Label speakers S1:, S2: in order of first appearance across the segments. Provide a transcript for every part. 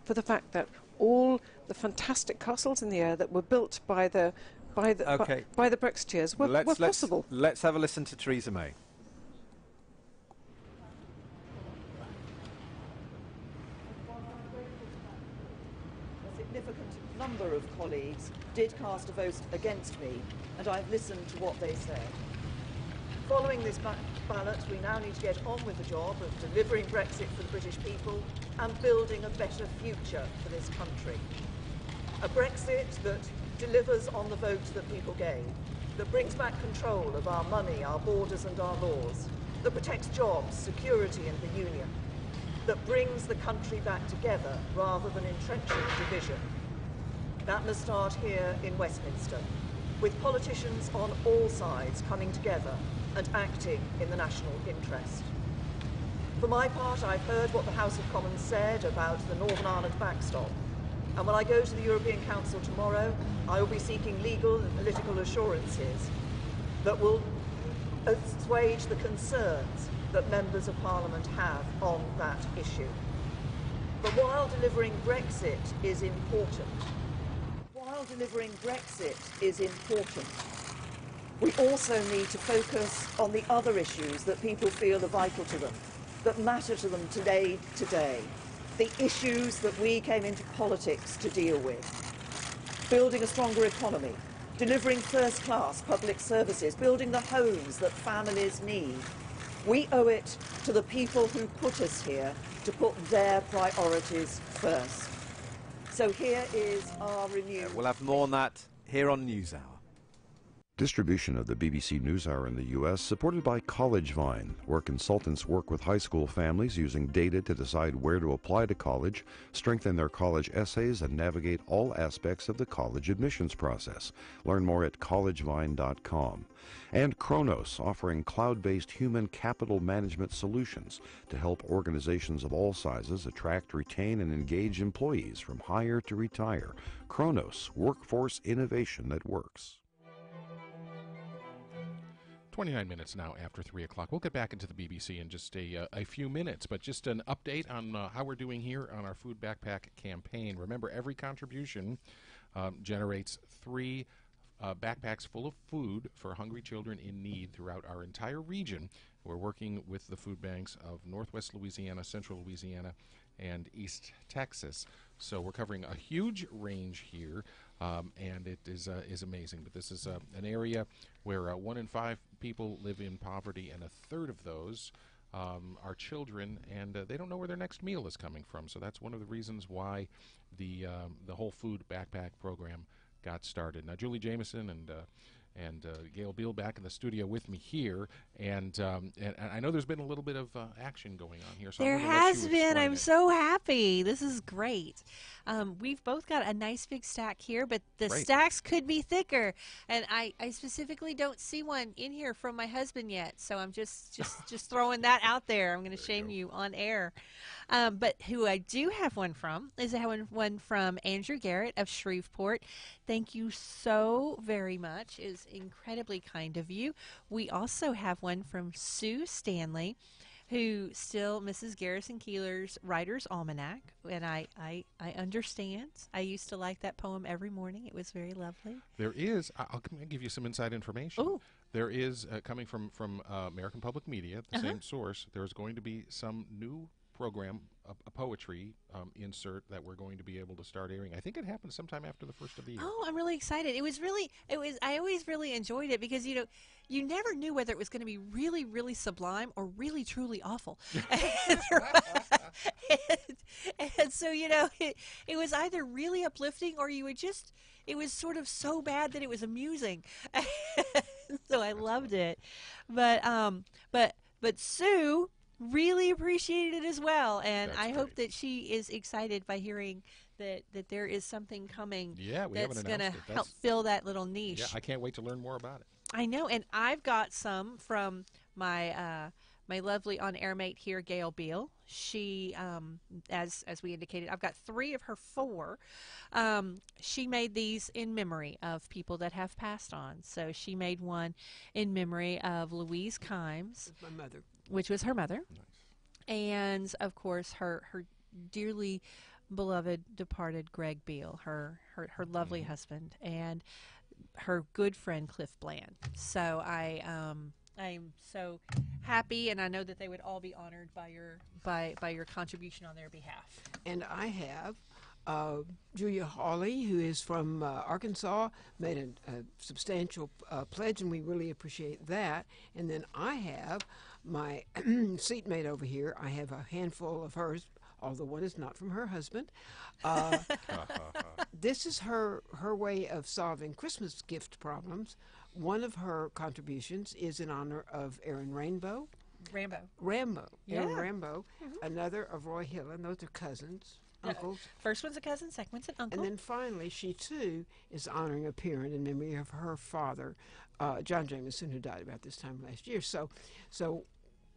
S1: for the fact that all the fantastic castles in the air that were built by the Brexiteers were possible.
S2: Let's have a listen to Theresa May.
S3: A significant number of colleagues did cast a vote against me, and I've listened to what they said. Following this ballot, we now need to get on with the job of delivering Brexit for the British people and building a better future for this country. A Brexit that delivers on the vote that people gave, that brings back control of our money, our borders and our laws, that protects jobs, security and the union, that brings the country back together rather than entrenching division. That must start here in Westminster, with politicians on all sides coming together and acting in the national interest. For my part, I've heard what the House of Commons said about the Northern Ireland backstop, and when I go to the European Council tomorrow, I will be seeking legal and political assurances that will assuage the concerns that members of Parliament have on that issue. But while delivering Brexit is important, we also need to focus on the other issues that people feel are vital to them, that matter to them today, the issues that we came into politics to deal with. Building a stronger economy, delivering first-class public services, building the homes that families need. We owe it to the people who put us here to put their priorities first. So here is our renewed...
S2: We'll have more on that here on NewsHour.
S4: Distribution of the BBC NewsHour in the U.S. supported by CollegeVine, where consultants work with high school families using data to decide where to apply to college, strengthen their college essays, and navigate all aspects of the college admissions process. Learn more at collegevine.com. And Kronos, offering cloud-based human capital management solutions to help organizations of all sizes attract, retain, and engage employees from hire to retire. Kronos, workforce innovation that works.
S5: 29 minutes now after 3 o'clock. We'll get back into the BBC in just a few minutes, but just an update on how we're doing here on our Food Backpack campaign. Remember, every contribution generates 3 backpacks full of food for hungry children in need throughout our entire region. We're working with the food banks of Northwest Louisiana, Central Louisiana, and East Texas. So we're covering a huge range here, and it is amazing. But this is an area where 1 in 5 people live in poverty, and 1/3 of those are children, and they don't know where their next meal is coming from. So that's one of the reasons why the whole Food Backpack program got started. Now, Julie Jameson and Gail Beal back in the studio with me here, and I know there's been a little bit of action going on here. So
S6: there has been. I'm so happy. This is great. We've both got a nice big stack here, but the stacks could be thicker, and I specifically don't see one in here from my husband yet, so I'm just throwing that out there. I'm going to shame you on air. But who I do have one from is one from Andrew Garrett of Shreveport. Thank you so very much. It is incredibly kind of you. We also have one from Sue Stanley, who still Mrs. Garrison Keillor's Writer's Almanac, and I understand. I used to like that poem every morning. It was very lovely.
S5: There is, I'll give you some inside information.
S6: Ooh.
S5: There is, coming from American Public Media, the same source, there's going to be some new program, a poetry insert that we're going to be able to start airing. I think it happens sometime after the first of the year.
S6: Oh, I'm really excited. I always really enjoyed it because, you never knew whether it was going to be really, really sublime or really, truly awful. and so, it was either really uplifting or it was sort of so bad that it was amusing. So I loved it. But Sue really appreciated it as well, and I hope that she is excited by hearing that there is something coming that's going to help fill that little niche.
S5: Yeah, I can't wait to learn more about it.
S6: I know, and I've got some from my my lovely on-air mate here, Gail Beal. She, as we indicated, I've got 3 of her 4. She made these in memory of people that have passed on. So she made one in memory of Louise Kimes,
S7: my mother,
S6: which was her mother.
S5: Nice.
S6: And of course her dearly beloved departed Greg Beale, her lovely husband, and her good friend Cliff Bland. So I'm so happy, and I know that they would all be honored by your contribution on their behalf.
S7: And I have Julia Hawley, who is from Arkansas, made a substantial pledge, and we really appreciate that. And then I have my seatmate over here. I have a handful of hers, although one is not from her husband. This is her way of solving Christmas gift problems. One of her contributions is in honor of Aaron Rambo.
S6: Yeah.
S7: Aaron Rambo. Another of Roy Hillen. Those are cousins, uncles.
S6: First one's a cousin, second one's an uncle.
S7: And then finally, she too is honoring a parent in memory of her father, John Jameson, who died about this time last year. So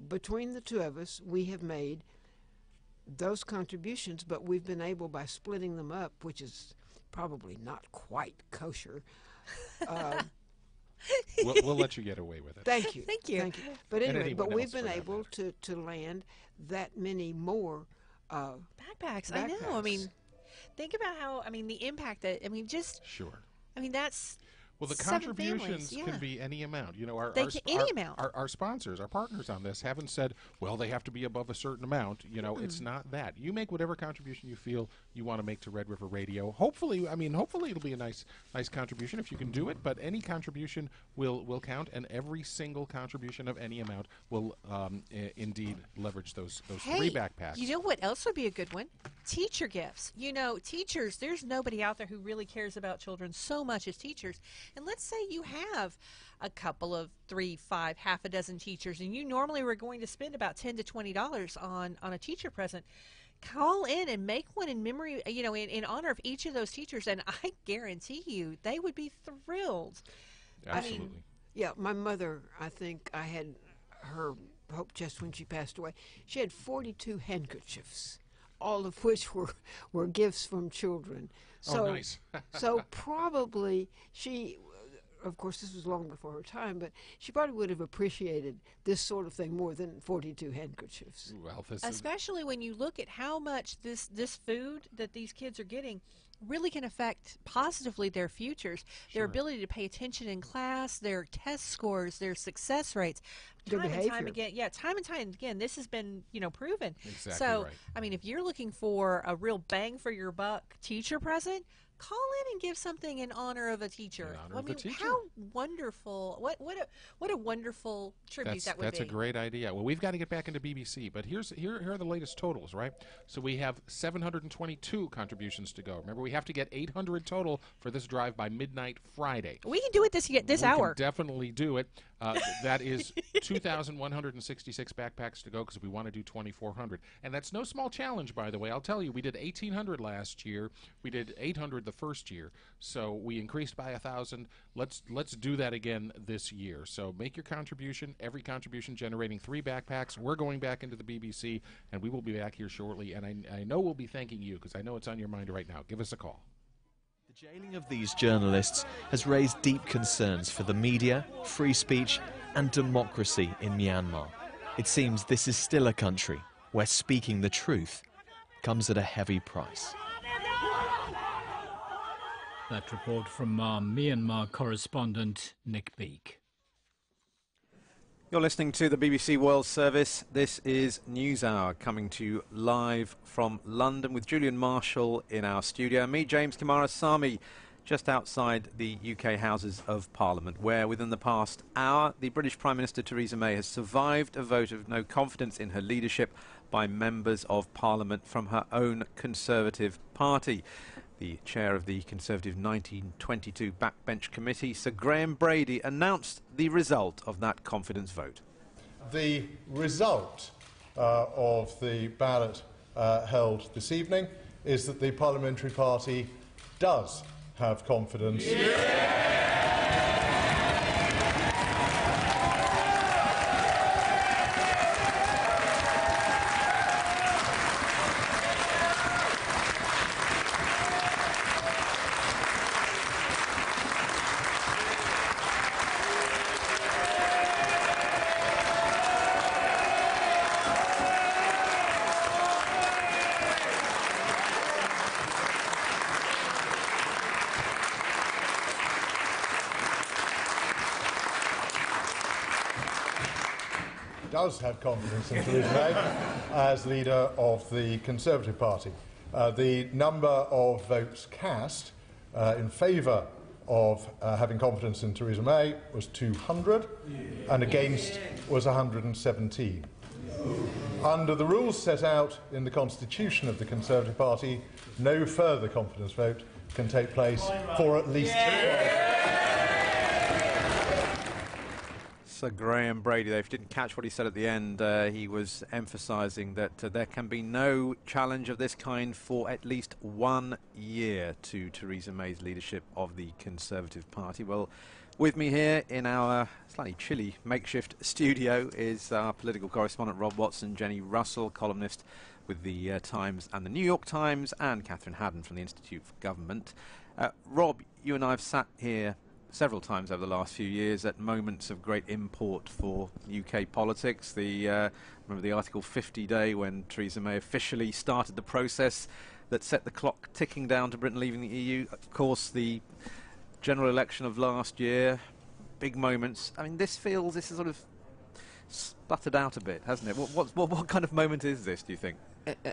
S7: between the two of us, we have made those contributions, but we've been able, by splitting them up, which is probably not quite kosher.
S5: We'll let you get away with it.
S7: Thank you.
S6: Thank you.
S7: But anyway, we've
S5: else for
S7: been
S5: that
S7: able to land that many more
S6: Backpacks. I know. I mean, think about how, the impact that,
S5: Sure.
S6: That's...
S5: Well, the
S6: 7
S5: contributions
S6: families,
S5: can be any amount. You know,
S6: Our
S5: sponsors, our partners on this haven't said, well, they have to be above a certain amount. You know, it's not that. You make whatever contribution you feel you want to make to Red River Radio. Hopefully it'll be a nice contribution if you can do it. But any contribution will count, and every single contribution of any amount will indeed leverage those 3 backpacks.
S6: You know what else would be a good one? Teacher gifts. You know, teachers, there's nobody out there who really cares about children so much as teachers. And let's say you have a couple of 3, 5, half a dozen teachers, and you normally were going to spend about $10 to $20 on a teacher present. Call in and make one in memory, in honor of each of those teachers, and I guarantee you they would be thrilled.
S5: Absolutely.
S7: Yeah, my mother, I think I had her hope chest when she passed away. She had 42 handkerchiefs, all of which were gifts from children. So,
S5: nice.
S7: So probably she, of course this was long before her time, but she probably would have appreciated this sort of thing more than 42 handkerchiefs.
S5: Well,
S6: especially when you look at how much this food that these kids are getting really can affect positively their futures, their ability to pay attention in class, their test scores, their success rates.
S7: Their
S6: time
S7: behavior.
S6: and time again, time and time again, this has been, proven.
S5: Exactly
S6: so,
S5: right.
S6: If you're looking for a real bang for your buck teacher present, call in and give something in honor of a teacher. How wonderful! What a wonderful tribute that would be.
S5: That's a great idea. Well, we've got to get back into BBC, but here are the latest totals, right? So we have 722 contributions to go. Remember, we have to get 800 total for this drive by midnight Friday.
S6: We can do it this hour.
S5: We can definitely do it. That is 2,166 backpacks to go because we want to do 2,400. And that's no small challenge, by the way. I'll tell you, we did 1,800 last year. We did 800 the first year. So we increased by 1,000. Let's do that again this year. So make your contribution. Every contribution generating 3 backpacks. We're going back into the BBC, and we will be back here shortly. And I know we'll be thanking you because I know it's on your mind right now. Give us a call.
S8: The jailing of these journalists has raised deep concerns for the media, free speech and democracy in Myanmar. It seems this is still a country where speaking the truth comes at a heavy price.
S9: That report from our Myanmar correspondent Nick Beake.
S2: You're listening to the BBC World Service. This is NewsHour coming to you live from London with Julian Marshall in our studio. Me, James Coomarasamy, just outside the UK Houses of Parliament, where within the past hour the British Prime Minister Theresa May has survived a vote of no confidence in her leadership by members of Parliament from her own Conservative Party. The chair of the Conservative 1922 Backbench Committee, Sir Graham Brady, announced the result of that confidence vote.
S10: The result of the ballot held this evening is that the Parliamentary Party does have confidence. does have confidence in Theresa May as leader of the Conservative Party. The number of votes cast in favour of having confidence in Theresa May was 200, and against was 117. Under the rules set out in the constitution of the Conservative Party, no further confidence vote can take place for at least 12.
S2: Sir Graham Brady, if you didn't catch what he said at the end, he was emphasising that there can be no challenge of this kind for at least 1 year to Theresa May's leadership of the Conservative Party. Well, with me here in our slightly chilly makeshift studio is our political correspondent Rob Watson, Jenny Russell, columnist with the Times and the New York Times, and Catherine Haddon from the Institute for Government. Rob, you and I have sat here several times over the last few years at moments of great import for UK politics. Remember the Article 50 day when Theresa May officially started the process that set the clock ticking down to Britain leaving the EU. Of course, the general election of last year, big moments. I mean, this is sort of sputtered out a bit, hasn't it? What kind of moment is this, do you think?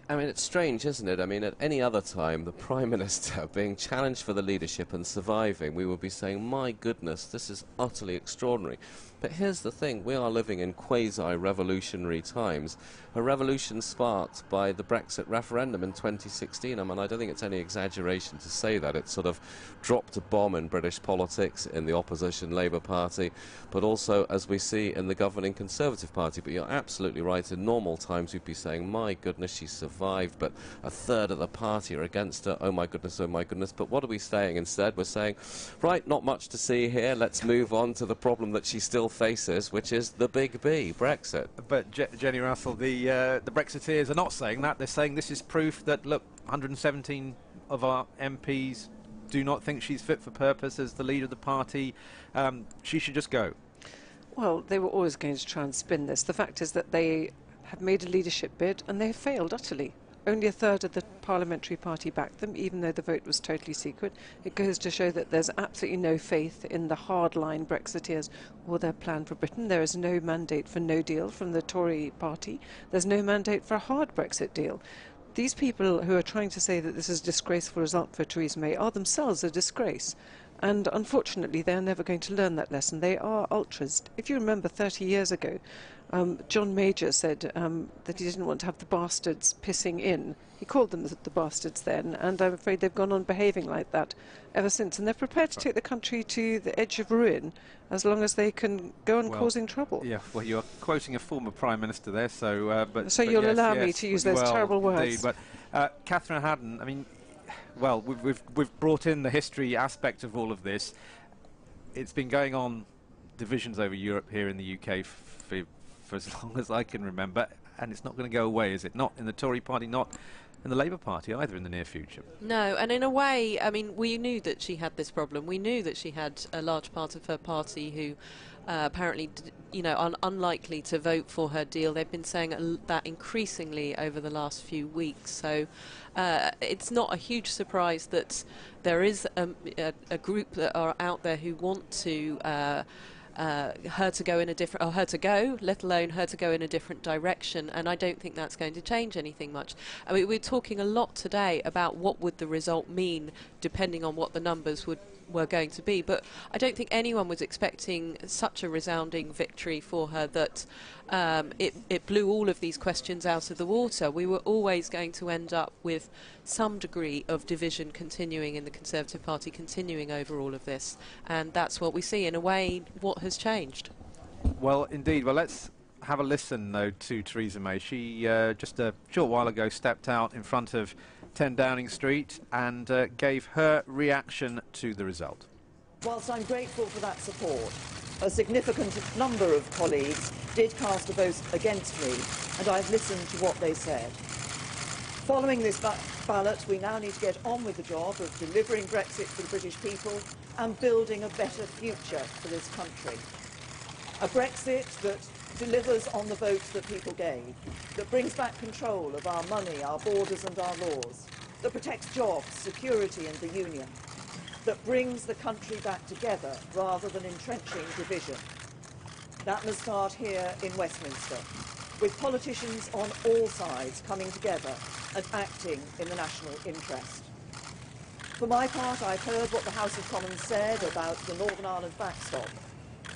S11: I mean, it's strange, isn't it? I mean, at any other time, the Prime Minister being challenged for the leadership and surviving, we would be saying, my goodness, this is utterly extraordinary. But here's the thing, we are living in quasi-revolutionary times. A revolution sparked by the Brexit referendum in 2016. I mean, I don't think it's any exaggeration to say that. It sort of dropped a bomb in British politics, in the opposition Labour Party, but also, as we see, in the governing Conservative Party. But you're absolutely right, in normal times we'd be saying, my goodness, she survived, but a third of the party are against her. Oh my goodness, oh my goodness. But what are we saying instead? We're saying, right, not much to see here. Let's move on to the problem that she still faces, which is the big B, Brexit.
S2: But Jenny Russell, the Brexiteers are not saying that. They're saying this is proof that, look, 117 of our MPs do not think she's fit for purpose as the leader of the party. She should just go.
S1: Well, they were always going to try and spin this. The fact is that they have made a leadership bid and they have failed utterly. Only a third of the parliamentary party backed them, even though the vote was totally secret. It goes to show that there's absolutely no faith in the hardline Brexiteers or their plan for Britain. There is no mandate for no deal from the Tory party. There's no mandate for a hard Brexit deal. These people who are trying to say that this is a disgraceful result for Theresa May are themselves a disgrace. And unfortunately, they're never going to learn that lesson. They are ultras. If you remember 30 years ago, John Major said that he didn't want to have the bastards pissing in. He called them the bastards then, and I'm afraid they've gone on behaving like that ever since. And they're prepared to take the country to the edge of ruin as long as they can go on causing trouble.
S2: Yeah, well, you're quoting a former Prime Minister there, so...
S1: So you'll allow me to use those terrible words.
S2: Indeed, but Catherine Haddon, I mean... Well, we've brought in the history aspect of all of this. It's been going on, divisions over Europe here in the UK for as long as I can remember, and it's not going to go away, is it? Not in the Tory party, not in the Labour Party either in the near future.
S12: No, and in a way, I mean, we knew that she had this problem. We knew that she had a large part of her party who apparently, unlikely to vote for her deal. They've been saying that increasingly over the last few weeks. So it's not a huge surprise that there is a group that are out there who want to her to go in a different, or her to go, let alone her to go in a different direction. And I don't think that's going to change anything much. I mean, we're talking a lot today about what would the result mean depending on what the numbers were going to be, but I don't think anyone was expecting such a resounding victory for her that it blew all of these questions out of the water. We were always going to end up with some degree of division continuing in the Conservative Party, continuing over all of this, and that's what we see. In a way, what has changed?
S2: Well, indeed. Well, let's have a listen, though, to Theresa May. She just a short while ago stepped out in front of 10 Downing Street and gave her reaction to the result.
S3: Whilst I'm grateful for that support, a significant number of colleagues did cast a vote against me, and I've listened to what they said. Following this ballot, we now need to get on with the job of delivering Brexit for the British people and building a better future for this country. A Brexit that delivers on the votes that people gave, that brings back control of our money, our borders and our laws, that protects jobs, security and the union, that brings the country back together rather than entrenching division. That must start here in Westminster, with politicians on all sides coming together and acting in the national interest. For my part, I've heard what the House of Commons said about the Northern Ireland backstop,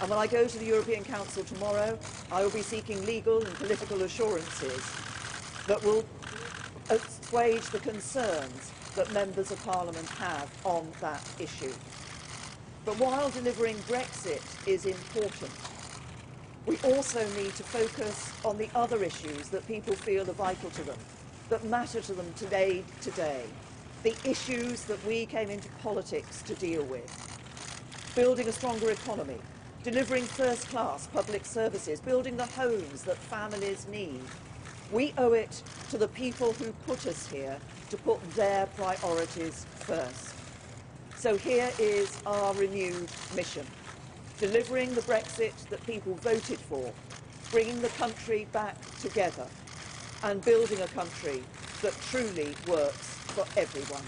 S3: and when I go to the European Council tomorrow, I will be seeking legal and political assurances that will assuage the concerns that members of Parliament have on that issue. But while delivering Brexit is important, we also need to focus on the other issues that people feel are vital to them, that matter to them today, the issues that we came into politics to deal with. Building a stronger economy, delivering first-class public services, building the homes that families need. We owe it to the people who put us here to put their priorities first. So here is our renewed mission. Delivering the Brexit that people voted for, bringing the country back together, and building a country that truly works for everyone.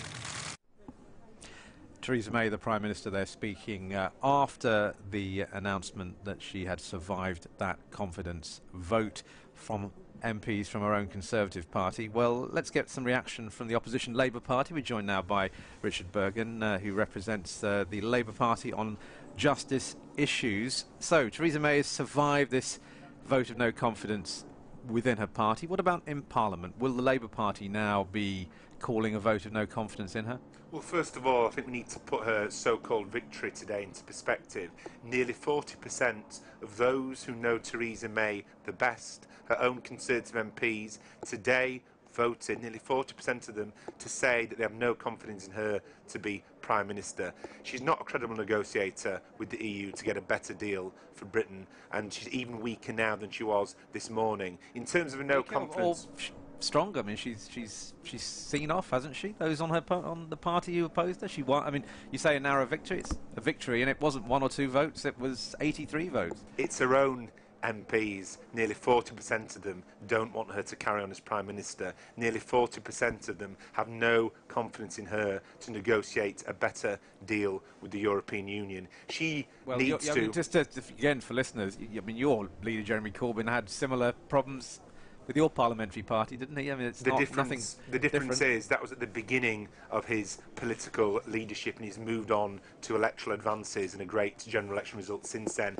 S2: Theresa May, the Prime Minister, there speaking after the announcement that she had survived that confidence vote from MPs from her own Conservative Party. Well, let's get some reaction from the opposition Labour Party. We're joined now by Richard Bergen, who represents the Labour Party on justice issues. So, Theresa May has survived this vote of no confidence within her party. What about in Parliament? Will the Labour Party now be calling a vote of no confidence in her?
S13: Well, first of all, I think we need to put her so-called victory today into perspective. Nearly 40% of those who know Theresa May the best, her own Conservative MPs, today voted, nearly 40% of them, to say that they have no confidence in her to be Prime Minister. She's not a credible negotiator with the EU to get a better deal for Britain, and she's even weaker now than she was this morning. In terms of a no confidence...
S2: Stronger. I mean, she's seen off, hasn't she? Those on the party who opposed her. She won. I mean, you say a narrow victory. It's a victory, and it wasn't 1 or 2 votes. It was 83 votes.
S13: It's her own MPs. Nearly 40% of them don't want her to carry on as Prime Minister. Nearly 40% of them have no confidence in her to negotiate a better deal with the European Union. She needs to.
S2: I mean, just again for listeners, I mean, your leader Jeremy Corbyn had similar problems with your parliamentary party, didn't he? I mean, it's nothing.
S13: The difference is that was at the beginning of his political leadership, and he's moved on to electoral advances and a great general election result since then.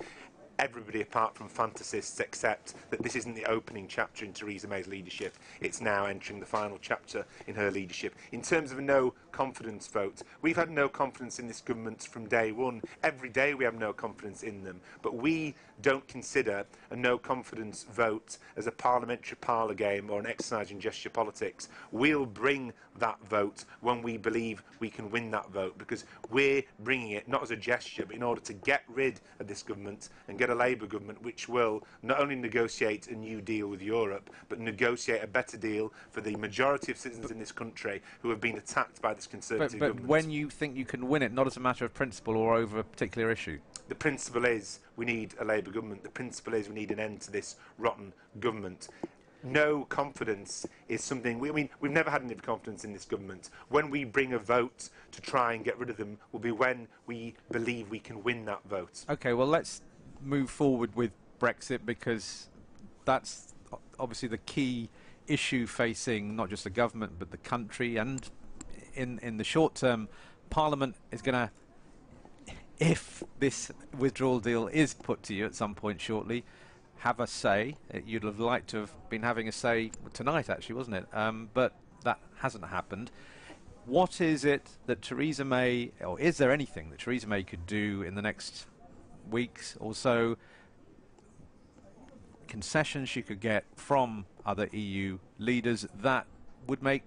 S13: Everybody apart from fantasists accept that this isn't the opening chapter in Theresa May's leadership. It's now entering the final chapter in her leadership. In terms of a no confidence vote, we've had no confidence in this government from day one. Every day we have no confidence in them. But we don't consider a no confidence vote as a parliamentary parlour game or an exercise in gesture politics. We'll bring that vote when we believe we can win that vote, because we're bringing it not as a gesture but in order to get rid of this government and get a Labour government which will not only negotiate a new deal with Europe but negotiate a better deal for the majority of citizens in this country who have been attacked by this Conservative government.
S2: But when you think you can win it, not as a matter of principle or over a particular issue?
S13: The principle is we need a Labour government. The principle is we need an end to this rotten government. No confidence is something... I mean, we've never had any confidence in this government. When we bring a vote to try and get rid of them will be when we believe we can win that vote.
S2: OK, well, let's move forward with Brexit, because that's obviously the key issue facing not just the government but the country. And in the short term, Parliament is going to, if this withdrawal deal is put to you at some point shortly, have a say. You'd have liked to have been having a say tonight, actually, wasn't it? But that hasn't happened. What is it that Theresa May, or is there anything that Theresa May could do in the next weeks or so, concessions she could get from other EU leaders that would make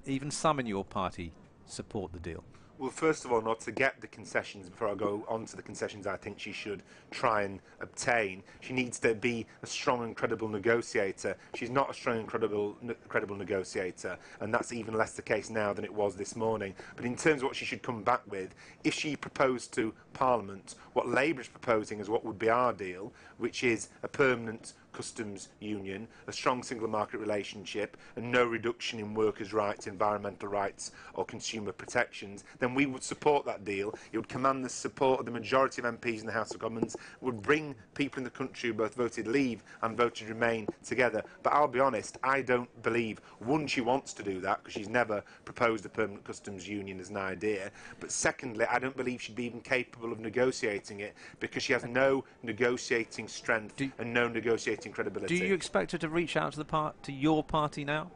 S2: even some in your party support the deal?
S13: Well, first of all, not to get the concessions, before I go on to the concessions I think she should try and obtain, she needs to be a strong and credible negotiator. She's not a strong and credible negotiator, and that's even less the case now than it was this morning. But in terms of what she should come back with, if she proposed to Parliament what Labour is proposing as what would be our deal, which is a permanent customs union, a strong single market relationship, and no reduction in workers' rights, environmental rights or consumer protections, then we would support that deal. It would command the support of the majority of MPs in the House of Commons, would bring people in the country who both voted leave and voted remain together. But I'll be honest, I don't believe, one, she wants to do that, because she's never proposed a permanent customs union as an idea, but secondly, I don't believe she'd be even capable of negotiating it, because she has no negotiating strength and no negotiating credibility.
S2: Do you expect her to reach out to your party now?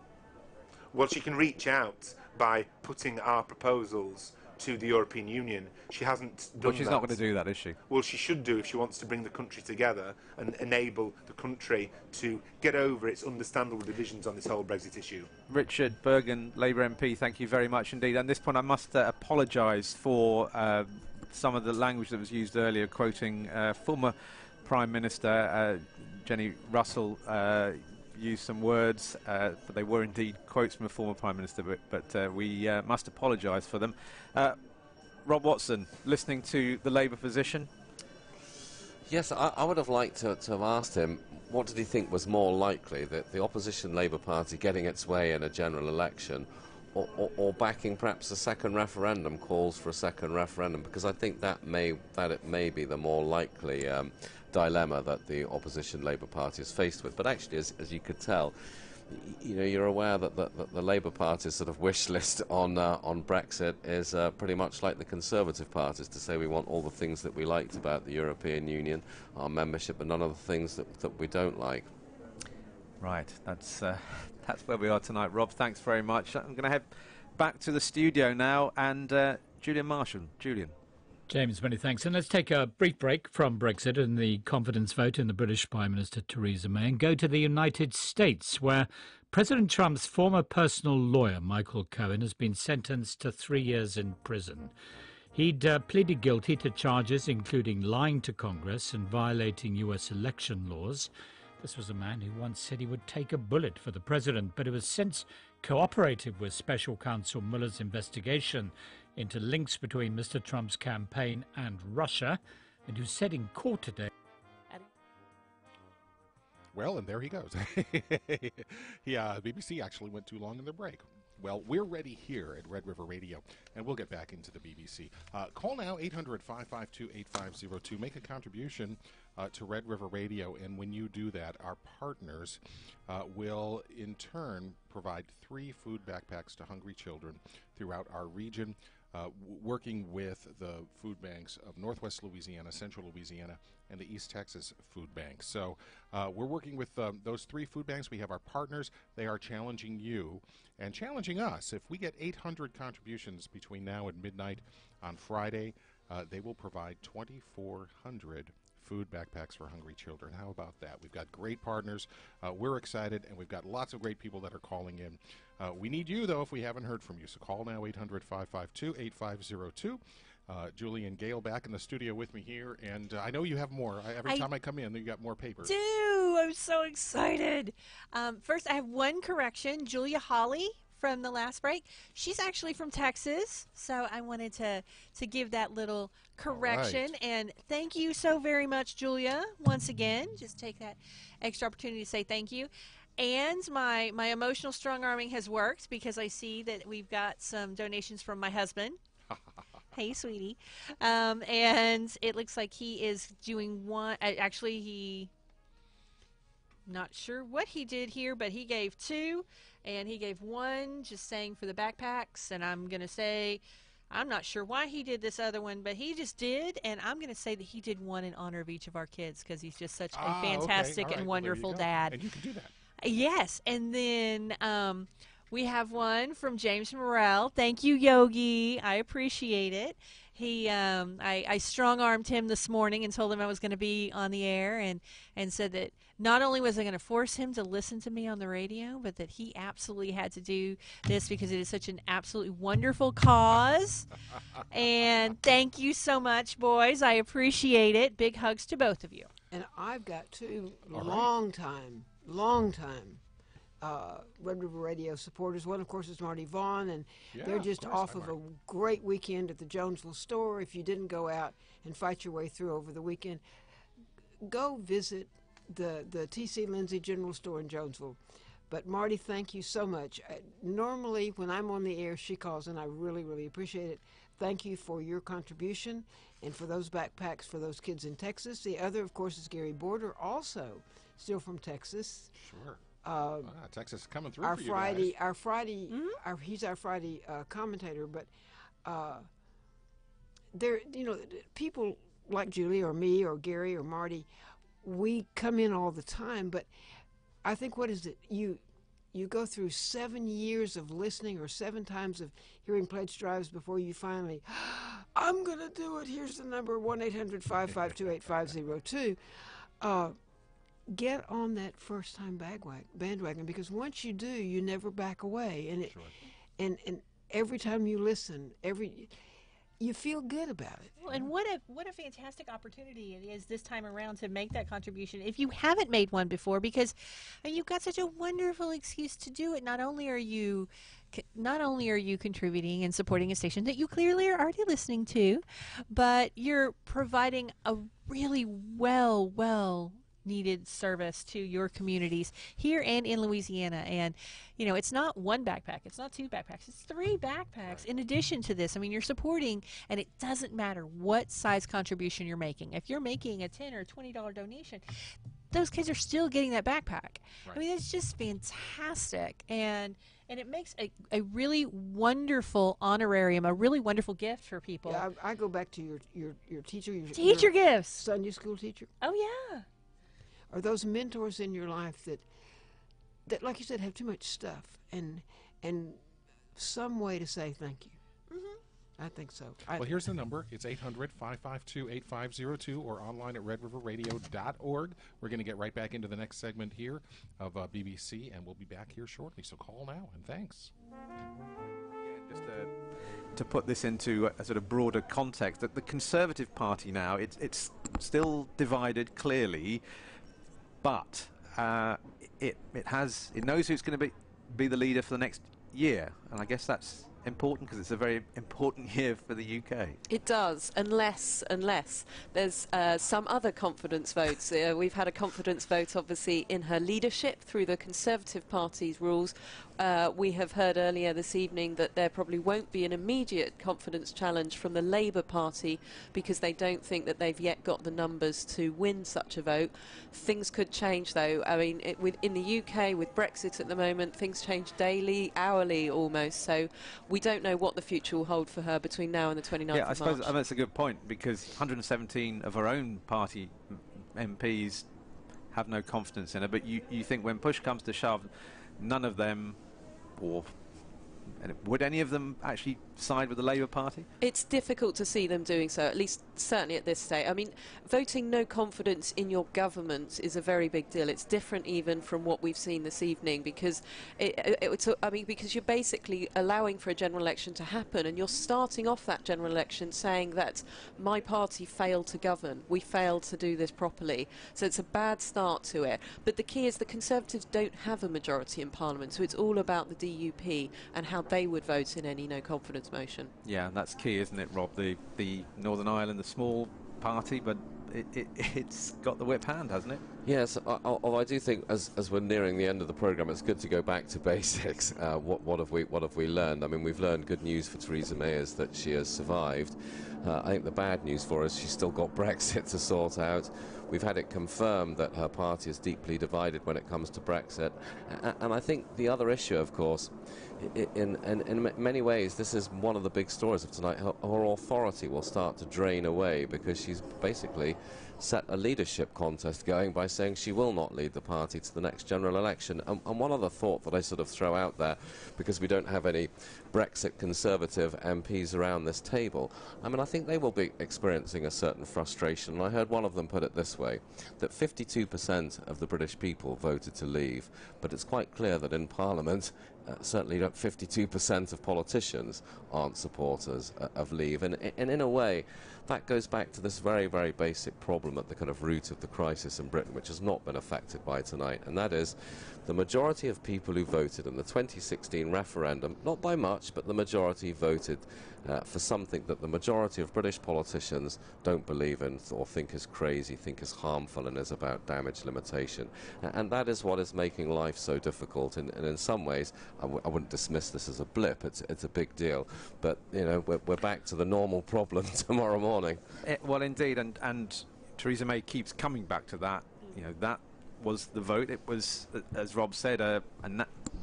S13: Well, she can reach out by putting our proposals to the European Union. She hasn't done that.
S2: Well, she's not going to do that, is she?
S13: Well, she should do if she wants to bring the country together and enable the country to get over its understandable divisions on this whole Brexit issue.
S2: Richard Bergen, Labour MP, thank you very much indeed. At this point, I must apologise for some of the language that was used earlier, quoting former Prime Minister Jenny Russell. Used some words, but they were indeed quotes from a former Prime Minister, but we must apologise for them. Rob Watson, listening to the Labour position?
S11: Yes, I would have liked to have asked him, what did he think was more likely, that the opposition Labour Party getting its way in a general election, or backing perhaps a second referendum, calls for a second referendum, because I think that it may be the more likely dilemma that the opposition Labour Party is faced with. But actually, as you could tell, you're aware that the Labour Party's sort of wish list on Brexit is pretty much like the Conservative Party's, to say we want all the things that we liked about the European Union, our membership, and none of the things that we don't like.
S2: Right, that's where we are tonight. Rob, thanks very much. I'm going to head back to the studio now, and Julian Marshall. Julian.
S9: James, many thanks. And let's take a brief break from Brexit and the confidence vote in the British Prime Minister Theresa May and go to the United States, where President Trump's former personal lawyer, Michael Cohen, has been sentenced to 3 years in prison. He'd pleaded guilty to charges including lying to Congress and violating U.S. election laws. This was a man who once said he would take a bullet for the president, but who has since cooperated with Special Counsel Mueller's investigation into links between Mr. Trump's campaign and Russia, and who said in court today...
S5: Well, and there he goes. BBC actually went too long in the break. Well, we're ready here at Red River Radio, and we'll get back into the BBC. Call now, 800-552-8502. Make a contribution to Red River Radio, and when you do that, our partners will in turn provide 3 food backpacks to hungry children throughout our region, working with the food banks of Northwest Louisiana, Central Louisiana, and the East Texas food banks. So we're working with those 3 food banks. We have our partners. They are challenging you and challenging us. If we get 800 contributions between now and midnight on Friday, they will provide 2,400 food backpacks for hungry children. How about that? We've got great partners. We're excited, and we've got lots of great people that are calling in. We need you, though, if we haven't heard from you. So call now, 800-552-8502. Julie and Gail back in the studio with me here, and I know you have more. Every time I come in, you got more papers.
S6: I'm so excited. First, I have one correction. Julia Hawley from the last break, she's actually from Texas, so I wanted to give that little correction. Right. And thank you so very much, Julia, once again. Just take that extra opportunity to say thank you. And my emotional strong-arming has worked, because I see that we've got some donations from my husband. Hey, sweetie. And it looks like he is doing one. Actually, he... Not sure what he did here, but he gave 2, and he gave 1 just saying for the backpacks, and I'm going to say, I'm not sure why he did this other one, but he just did, and I'm going to say that he did 1 in honor of each of our kids, because he's just such a fantastic and wonderful dad.
S5: And you can do that.
S6: Yes, and then we have one from James Morrell. Thank you, Yogi. I appreciate it. He, I strong-armed him this morning and told him I was going to be on the air, and said that not only was I going to force him to listen to me on the radio, but that he absolutely had to do this because it is such an absolutely wonderful cause. And thank you so much, boys. I appreciate it. Big hugs to both of you.
S7: And I've got 2 long time Red River Radio supporters. One, of course, is Marty Vaughn, and they're just off of a great weekend at the Jonesville store. If you didn't go out and fight your way through over the weekend, go visit the T.C. Lindsay General Store in Jonesville. But Marty, thank you so much. Normally, when I'm on the air, she calls, and I really, really appreciate it. Thank you for your contribution and for those backpacks for those kids in Texas. The other, of course, is Gary Border, also still from Texas.
S5: Sure. Texas is coming through
S7: our
S5: for you
S7: Friday,
S5: guys.
S7: Our Friday, he's our Friday commentator. But there, people like Julie or me or Gary or Marty, we come in all the time. But I think, what is it? You go through 7 years of listening or 7 times of hearing pledge drives before you finally, I'm going to do it. Here's the number, 1-800-552-8502. Get on that first-time bandwagon, because once you do, you never back away. And and every time you listen, you feel good about it.
S6: Well, and what a fantastic opportunity it is this time around to make that contribution if you haven't made one before, because you've got such a wonderful excuse to do it. Not only are you contributing and supporting a station that you clearly are already listening to, but you're providing a really well needed service to your communities here and in Louisiana. And it's not one backpack, it's not 2 backpacks, it's 3 backpacks in addition to this. I mean, you're supporting, and it doesn't matter what size contribution you're making. If you're making a $10 or $20 donation, those kids are still getting that backpack. Right. I mean, it's just fantastic. And it makes a really wonderful honorarium, a really wonderful gift for people.
S7: Yeah, I go back to your teacher.
S6: Teacher gifts.
S7: Sunday school teacher.
S6: Oh, yeah.
S7: Are those mentors in your life that, like you said, have too much stuff and some way to say thank you? I think so.
S5: Well, here's the number. It's 800-552-8502 or online at redriverradio.org. We're going to get right back into the next segment here of BBC, and we'll be back here shortly. So call now, and thanks.
S2: Just to put this into a sort of broader context, that the Conservative Party now, it's still divided clearly, but it knows who's going to be the leader for the next year, and I guess that's important because it's a very important year for the UK.
S12: It does, unless there's some other confidence votes. We've had a confidence vote, obviously, in her leadership through the Conservative Party's rules. We have heard earlier this evening that there probably won't be an immediate confidence challenge from the Labour Party because they don't think that they've yet got the numbers to win such a vote. Things could change, though. I mean, in the UK, with Brexit at the moment, things change daily, hourly almost, so we don't know what the future will hold for her between now and the 29th of March.
S2: Yeah, I suppose that's a good point, because 117 of her own party MPs have no confidence in her, but you think when push comes to shove, none of them, or would any of them actually side with the Labour Party?
S12: It's difficult to see them doing so, at least certainly at this stage. I mean, voting no confidence in your government is a very big deal. It's different even from what we've seen this evening, because because you're basically allowing for a general election to happen, and you're starting off that general election saying that my party failed to govern, we failed to do this properly. So it's a bad start to it. But the key is the Conservatives don't have a majority in Parliament, so it's all about the DUP and how they would vote in any no confidence motion. Yeah,
S2: that's key, isn't it, Rob? The Northern Ireland, the small party, but it's got the whip hand, hasn't it?
S11: Yes, although I do think as we're nearing the end of the programme, it's good to go back to basics. What have we learned? I mean, we've learned good news for Theresa May is that she has survived. I think the bad news for us, she's still got Brexit to sort out. We've had it confirmed that her party is deeply divided when it comes to Brexit. And I think the other issue, of course, in many ways, this is one of the big stories of tonight. Her authority will start to drain away because she's basically set a leadership contest going by saying she will not lead the party to the next general election. And one other thought that I sort of throw out there, because we don't have any Brexit Conservative MPs around this table, I mean, I think they will be experiencing a certain frustration. And I heard one of them put it this way, that 52% of the British people voted to leave, but it's quite clear that in Parliament certainly 52% of politicians aren't supporters of Leave. And in a way, that goes back to this very, very basic problem at the kind of root of the crisis in Britain, which has not been affected by tonight, and that is the majority of people who voted in the 2016 referendum, not by much, but the majority voted for something that the majority of British politicians don't believe in or think is crazy, think is harmful and is about damage limitation. And that is what is making life so difficult. And in some ways, I wouldn't dismiss this as a blip. It's a big deal. But, you know, we're back to the normal problem tomorrow morning.
S2: Well, indeed, and Theresa May keeps coming back to that. You know, that was the vote. It was, as Rob said, a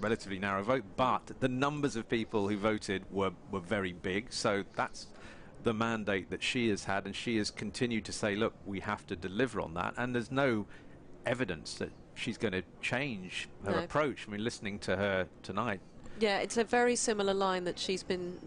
S2: relatively narrow vote, but the numbers of people who voted were very big. So that's the mandate that she has had, and she has continued to say, look, we have to deliver on that. And there's no evidence that she's going to change her approach. I mean, listening to her tonight.
S12: Yeah, it's a very similar line that she's been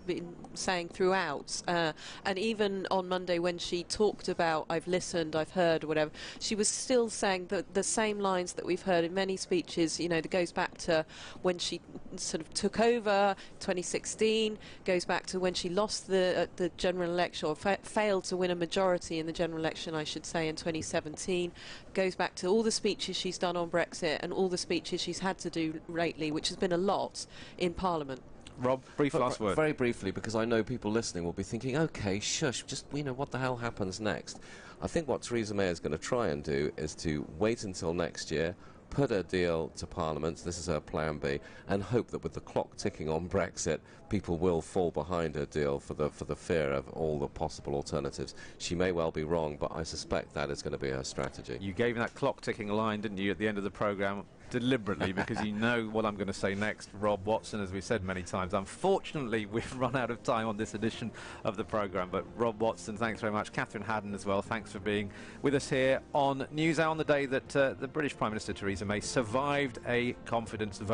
S12: saying throughout. And even on Monday when she talked about I've listened, I've heard, or whatever, she was still saying the same lines that we've heard in many speeches. You know, that goes back to when she sort of took over 2016, goes back to when she lost the general election, or failed to win a majority in the general election, I should say, in 2017. Goes back to all the speeches she's done on Brexit and all the speeches she's had to do lately, which has been a lot in Parliament.
S2: Rob, brief last word.
S11: Very briefly, because I know people listening will be thinking, OK, shush, just, you know, what the hell happens next? I think what Theresa May is going to try and do is to wait until next year, put a deal to Parliament, this is her plan B, and hope that with the clock ticking on Brexit, people will fall behind her deal for the fear of all the possible alternatives. She may well be wrong, but I suspect that is going to be her strategy.
S2: You gave that clock ticking line, didn't you, at the end of the programme? Deliberately, because you know what I'm going to say next. Rob Watson, as we've said many times. Unfortunately, we've run out of time on this edition of the programme, but Rob Watson, thanks very much. Catherine Haddon as well, thanks for being with us here on NewsHour on the day that the British Prime Minister Theresa May survived a confidence vote.